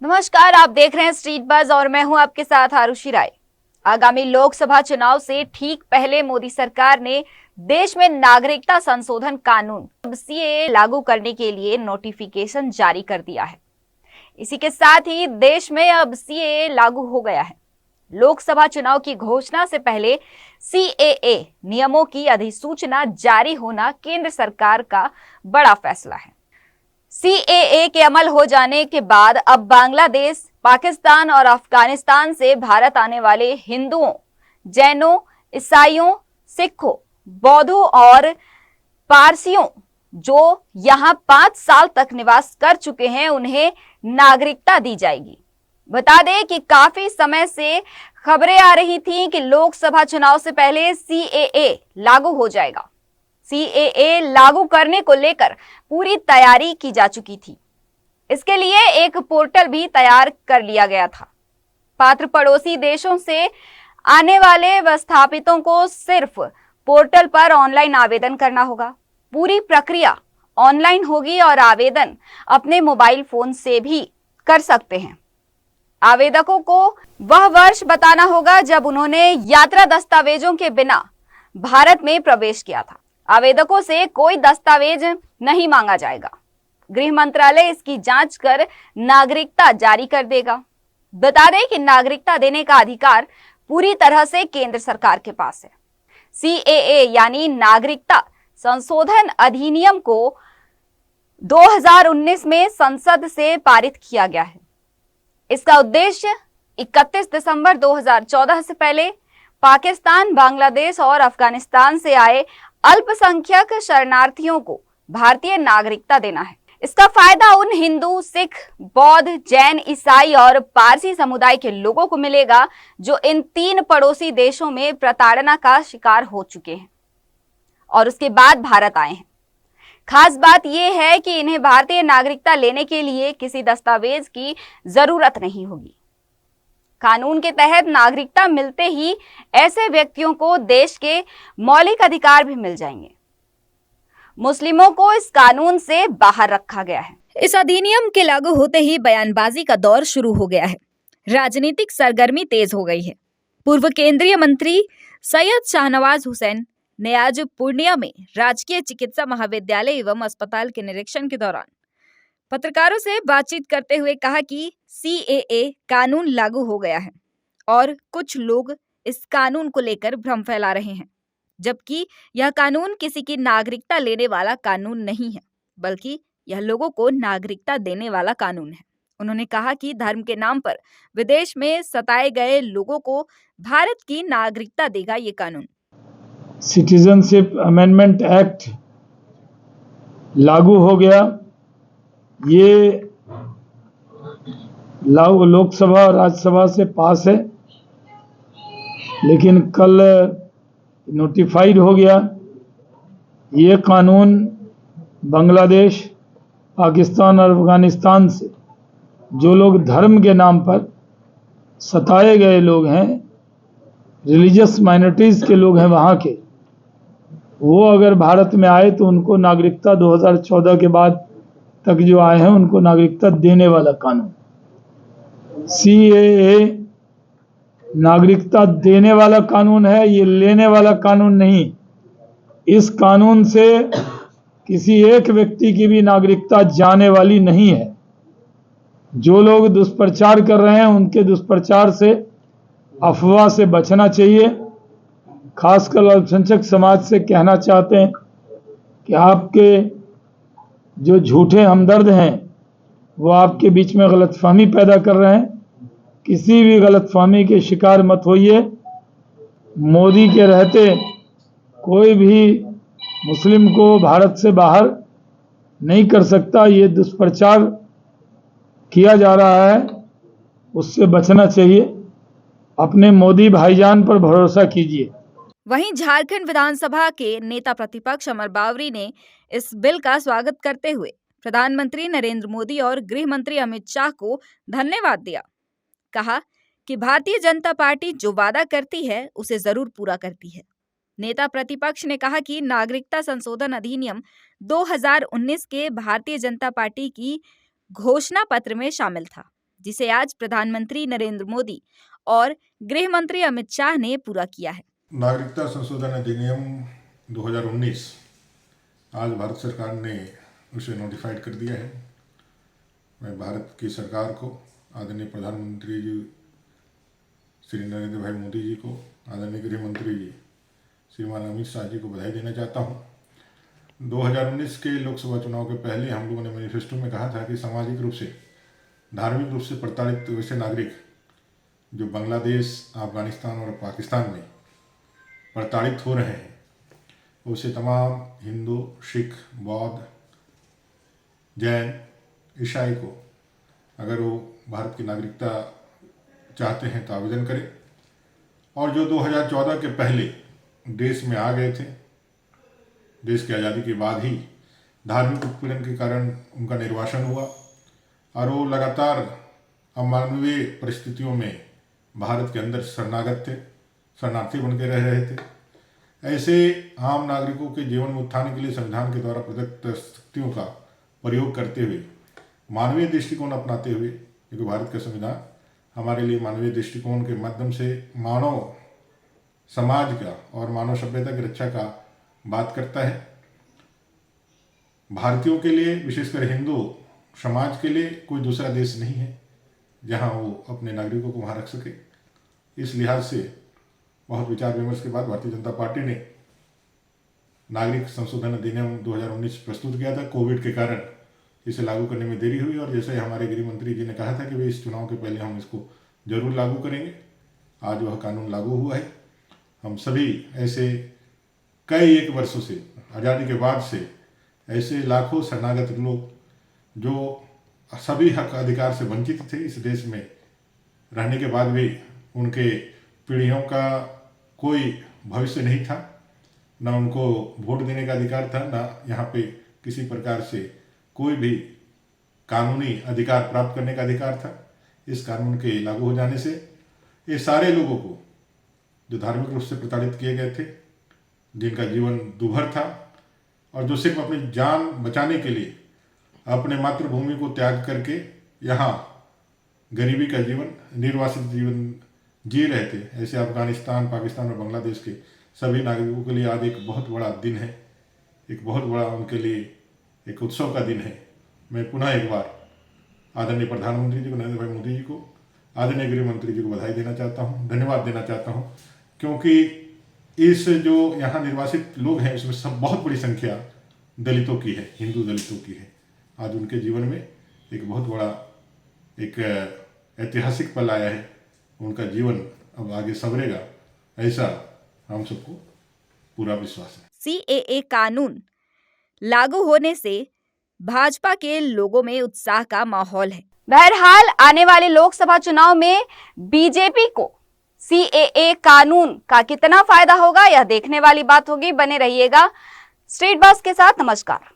नमस्कार, आप देख रहे हैं स्ट्रीट बज़ और मैं हूं आपके साथ आरुषि राय। आगामी लोकसभा चुनाव से ठीक पहले मोदी सरकार ने देश में नागरिकता संशोधन कानून सीएए लागू करने के लिए नोटिफिकेशन जारी कर दिया है। इसी के साथ ही देश में अब सीएए लागू हो गया है। लोकसभा चुनाव की घोषणा से पहले सीएए नियमों की अधिसूचना जारी होना केंद्र सरकार का बड़ा फैसला है। सीएए के अमल हो जाने के बाद अब बांग्लादेश, पाकिस्तान और अफगानिस्तान से भारत आने वाले हिंदुओं, जैनों, ईसाइयों, सिखों, बौद्धों और पारसियों जो यहां 5 साल तक निवास कर चुके हैं, उन्हें नागरिकता दी जाएगी। बता दें कि काफी समय से खबरें आ रही थीं कि लोकसभा चुनाव से पहले सीएए लागू हो जाएगा। सीएए लागू करने को लेकर पूरी तैयारी की जा चुकी थी। इसके लिए एक पोर्टल भी तैयार कर लिया गया था। पात्र पड़ोसी देशों से आने वाले विस्थापितों को सिर्फ पोर्टल पर ऑनलाइन आवेदन करना होगा। पूरी प्रक्रिया ऑनलाइन होगी और आवेदन अपने मोबाइल फोन से भी कर सकते हैं। आवेदकों को वह वर्ष बताना होगा जब उन्होंने यात्रा दस्तावेजों के बिना भारत में प्रवेश किया था। आवेदकों से कोई दस्तावेज नहीं मांगा जाएगा। गृह मंत्रालय इसकी जांच कर नागरिकता जारी कर देगा। बता दें कि नागरिकता देने का अधिकार पूरी तरह से केंद्र सरकार के पास है। सीएए यानी नागरिकता संशोधन अधिनियम को 2019 में संसद से पारित किया गया है। इसका उद्देश्य 31 दिसंबर 2014 से पहले पाकिस्तान, बांग्लादेश और अफगानिस्तान से आए अल्पसंख्यक शरणार्थियों को भारतीय नागरिकता देना है। इसका फायदा उन हिंदू, सिख, बौद्ध, जैन, ईसाई और पारसी समुदाय के लोगों को मिलेगा जो इन 3 पड़ोसी देशों में प्रताड़ना का शिकार हो चुके हैं और उसके बाद भारत आए हैं। खास बात यह है कि इन्हें भारतीय नागरिकता लेने के लिए किसी दस्तावेज की जरूरत नहीं होगी। कानून के तहत नागरिकता मिलते ही ऐसे व्यक्तियों को देश के मौलिक अधिकार भी मिल जाएंगे। मुस्लिमों को इस कानून से बाहर रखा गया है। इस अधिनियम के लागू होते ही बयानबाजी का दौर शुरू हो गया है। राजनीतिक सरगर्मी तेज हो गई है। पूर्व केंद्रीय मंत्री सैयद शाहनवाज हुसैन ने आज पूर्णिया में राजकीय चिकित्सा महाविद्यालय एवं अस्पताल के निरीक्षण के दौरान पत्रकारों से बातचीत करते हुए कहा कि सीएए कानून लागू हो गया है और कुछ लोग इस कानून को लेकर भ्रम फैला रहे हैं, जबकि यह कानून किसी की नागरिकता लेने वाला कानून नहीं है, बल्कि यह लोगों को नागरिकता देने वाला कानून है। उन्होंने कहा कि धर्म के नाम पर विदेश में सताए गए लोगों को भारत की नागरिकता देगा ये कानून। सिटीजनशिप अमेंडमेंट एक्ट लागू हो गया। ये लोकसभा और राज्यसभा से पास है, लेकिन कल नोटिफाइड हो गया। ये कानून बांग्लादेश, पाकिस्तान और अफगानिस्तान से जो लोग धर्म के नाम पर सताए गए लोग हैं, रिलीजियस माइनॉरिटीज़ के लोग हैं वहाँ के, वो अगर भारत में आए तो उनको नागरिकता 2014 के बाद तक जो आए हैं उनको नागरिकता देने वाला कानून। सीएए नागरिकता देने वाला कानून है, ये लेने वाला कानून नहीं। इस कानून से किसी एक व्यक्ति की भी नागरिकता जाने वाली नहीं है। जो लोग दुष्प्रचार कर रहे हैं उनके दुष्प्रचार से, अफवाह से बचना चाहिए। खासकर अल्पसंख्यक समाज से कहना चाहते हैं कि आपके जो झूठे हमदर्द हैं वो आपके बीच में गलतफहमी पैदा कर रहे हैं। किसी भी गलतफहमी के शिकार मत होइए। मोदी के रहते कोई भी मुस्लिम को भारत से बाहर नहीं कर सकता। ये दुष्प्रचार किया जा रहा है, उससे बचना चाहिए। अपने मोदी भाईजान पर भरोसा कीजिए। वहीं झारखंड विधानसभा के नेता प्रतिपक्ष अमर बावरी ने इस बिल का स्वागत करते हुए प्रधानमंत्री नरेंद्र मोदी और गृह मंत्री अमित शाह को धन्यवाद दिया। कहा कि भारतीय जनता पार्टी जो वादा करती है उसे जरूर पूरा करती है। नेता प्रतिपक्ष ने कहा कि नागरिकता संशोधन अधिनियम 2019 के भारतीय जनता पार्टी की घोषणा पत्र में शामिल था। जिसे आज प्रधानमंत्री नरेंद्र मोदी और गृह मंत्री अमित शाह ने पूरा किया है। नागरिकता संशोधन अधिनियम 2019 आज भारत सरकार ने उसे नोटिफाइड कर दिया है। मैं भारत की सरकार को, आदरणीय प्रधानमंत्री जी श्री नरेंद्र भाई मोदी जी को, आदरणीय गृह मंत्री जी श्रीमान अमित शाह जी को बधाई देना चाहता हूँ। 2019 के लोकसभा चुनाव के पहले हम लोगों ने मैनिफेस्टो में कहा था कि सामाजिक रूप से, धार्मिक रूप से प्रताड़ित वैसे नागरिक जो बांग्लादेश, अफगानिस्तान और पाकिस्तान में प्रताड़ित हो रहे हैं, उसे तमाम हिंदू, सिख, बौद्ध, जैन, ईसाई को अगर वो भारत की नागरिकता चाहते हैं तो आवेदन करें। और जो 2014 के पहले देश में आ गए थे, देश की आज़ादी के बाद ही धार्मिक उत्पीड़न के कारण उनका निर्वासन हुआ और वो लगातार अमानवीय परिस्थितियों में भारत के अंदर शरणागत थे, शरणार्थी बन के रह रहे थे। ऐसे आम नागरिकों के जीवन में उत्थान के लिए संविधान के द्वारा प्रदत्त शक्तियों का प्रयोग करते हुए, मानवीय दृष्टिकोण अपनाते हुए, क्योंकि भारत का संविधान हमारे लिए मानवीय दृष्टिकोण के माध्यम से मानव समाज का और मानव सभ्यता की रक्षा का बात करता है। भारतीयों के लिए, विशेषकर हिंदू समाज के लिए कोई दूसरा देश नहीं है जहां वो अपने नागरिकों को वहां रख सके। इस लिहाज से बहुत विचार विमर्श के बाद भारतीय जनता पार्टी ने नागरिक संशोधन अधिनियम 2019 प्रस्तुत किया था। कोविड के कारण इसे लागू करने में देरी हुई और जैसे हमारे गृह मंत्री जी ने कहा था कि वे इस चुनाव के पहले हम इसको जरूर लागू करेंगे, आज वह कानून लागू हुआ है। हम सभी ऐसे कई एक वर्षों से, आज़ादी के बाद से ऐसे लाखों शरणागत लोग जो सभी हक अधिकार से वंचित थे इस देश में रहने के बाद भी, उनके पीढ़ियों का कोई भविष्य नहीं था, ना उनको वोट देने का अधिकार था, ना यहाँ पे किसी प्रकार से कोई भी कानूनी अधिकार प्राप्त करने का अधिकार था। इस कानून के लागू हो जाने से ये सारे लोगों को जो धार्मिक रूप से प्रताड़ित किए गए थे, जिनका जीवन दुभर था और जो सिर्फ अपनी जान बचाने के लिए अपने मातृभूमि को त्याग करके यहाँ गरीबी का जीवन, निर्वासित जीवन जी रहे थे, ऐसे अफगानिस्तान, पाकिस्तान और बांग्लादेश के सभी नागरिकों के लिए आज एक बहुत बड़ा दिन है, एक बहुत बड़ा उनके लिए एक उत्सव का दिन है। मैं पुनः एक बार आदरणीय प्रधानमंत्री जी को, नरेंद्र भाई मोदी जी को, आदरणीय गृह मंत्री जी को बधाई देना चाहता हूँ, धन्यवाद देना चाहता हूँ, क्योंकि इस जो यहाँ निर्वासित लोग हैं उसमें सब बहुत बड़ी संख्या दलितों की है, हिंदू दलितों की है। आज उनके जीवन में एक बहुत बड़ा एक ऐतिहासिक पल आया है। उनका जीवन अब आगे संवरेगा, ऐसा हम सबको पूरा विश्वास है। CAA कानून लागू होने से भाजपा के लोगों में उत्साह का माहौल है। बहरहाल आने वाले लोकसभा चुनाव में बीजेपी को CAA कानून का कितना फायदा होगा, यह देखने वाली बात होगी। बने रहिएगा स्ट्रीट बस के साथ। नमस्कार।